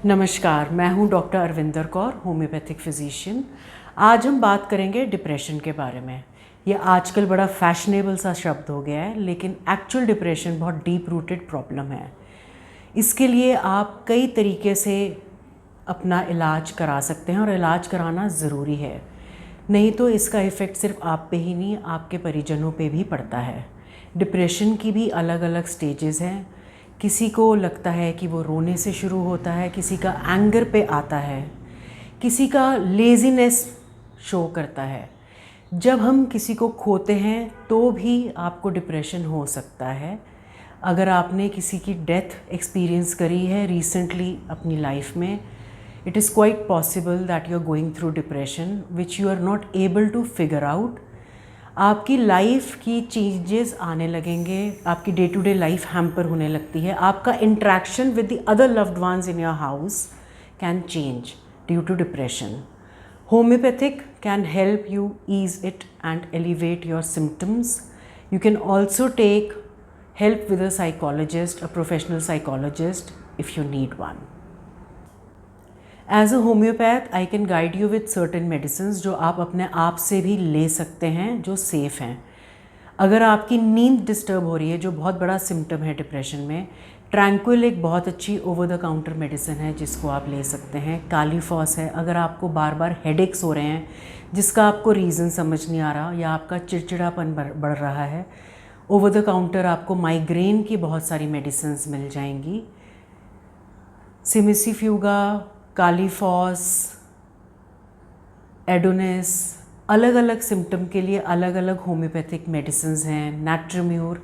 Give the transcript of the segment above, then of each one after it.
नमस्कार, मैं हूं doctor Arvinder Kaur, homeopathic physician. आज हम बात करेंगे डिप्रेशन के बारे में। ये आजकल बड़ा फैशनेबल सा शब्द हो गया है, लेकिन एक्चुअल डिप्रेशन बहुत डीप रूटेड प्रॉब्लम है। इसके लिए आप कई तरीके से अपना इलाज करा सकते हैं और इलाज कराना ज़रूरी है, नहीं तो इसका इफ़ेक्ट सिर्फ आप पे ही नहीं, आपके परिजनों पे भी पड़ता है। डिप्रेशन की भी अलग अलग स्टेजेस हैं। किसी को लगता है कि वो रोने से शुरू होता है, किसी का एंगर पे आता है, किसी का लेज़ीनेस शो करता है। जब हम किसी को खोते हैं तो भी आपको डिप्रेशन हो सकता है। अगर आपने किसी की डेथ एक्सपीरियंस करी है रिसेंटली अपनी लाइफ में, it is quite possible that you are going through depression which you are not able to figure out। आपकी लाइफ की चेंजेस आने लगेंगे, आपकी day to day life hamper होने लगती है, आपका interaction with the other loved ones in your house can change due to depression. Homeopathic can help you ease it and elevate your symptoms. You can also take help with a psychologist, a professional psychologist if you need one. As a homeopath I can guide you with certain medicines जो आप अपने आप से भी ले सकते हैं, जो सेफ़ हैं। अगर आपकी नींद डिस्टर्ब हो रही है, जो बहुत बड़ा सिम्टम है डिप्रेशन में, ट्रैंक्विल एक बहुत अच्छी ओवर द काउंटर मेडिसिन है जिसको आप ले सकते हैं। कालीफॉस है। अगर आपको बार बार हेडेक्स हो रहे हैं जिसका आपको रीज़न समझ नहीं आ रहा, या आपका चिड़चिड़ापन बढ़ रहा है, ओवर द काउंटर आपको माइग्रेन की बहुत सारी मेडिसिन्स मिल जाएंगी। सिमिसीफ्यूगा, कालीफॉस, एडोनिस, अलग अलग सिम्टम के लिए अलग अलग होम्योपैथिक मेडिसिन्स हैं। Natrum mur,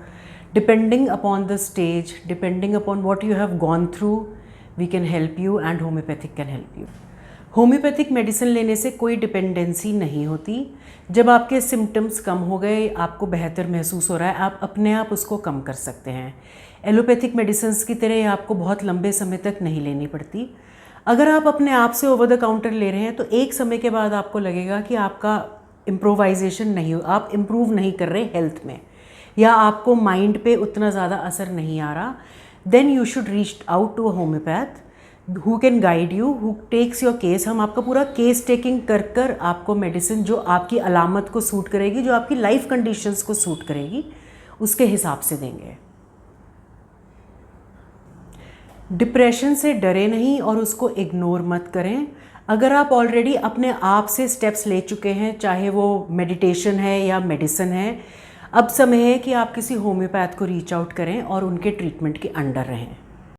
depending upon the stage, depending upon what you have gone through, we can help you and homeopathic can help you. Homeopathic medicine लेने से कोई डिपेंडेंसी नहीं होती। जब आपके सिम्टम्स कम हो गए, आपको बेहतर महसूस हो रहा है, आप अपने आप उसको कम कर सकते हैं। एलोपैथिक मेडिसिन्स की तरह आपको बहुत लंबे समय तक नहीं लेनी पड़ती। अगर आप अपने आप से ओवर द काउंटर ले रहे हैं तो एक समय के बाद आपको लगेगा कि आपका इम्प्रोवाइजेशन नहीं हो, आप इम्प्रूव नहीं कर रहे हेल्थ में, या आपको माइंड पे उतना ज़्यादा असर नहीं आ रहा, then you should reach out to a homeopath who can guide you, who takes your case. हम आपका पूरा केस टेकिंग कर आपको मेडिसिन जो आपकी अलामत को सूट करेगी, जो आपकी लाइफ कंडीशंस को सूट करेगी, उसके हिसाब से देंगे। डिप्रेशन से डरे नहीं और उसको इग्नोर मत करें। अगर आप ऑलरेडी अपने आप से स्टेप्स ले चुके हैं, चाहे वो मेडिटेशन है या मेडिसिन है, अब समय है कि आप किसी होम्योपैथ को रीच आउट करें और उनके ट्रीटमेंट के अंडर रहें।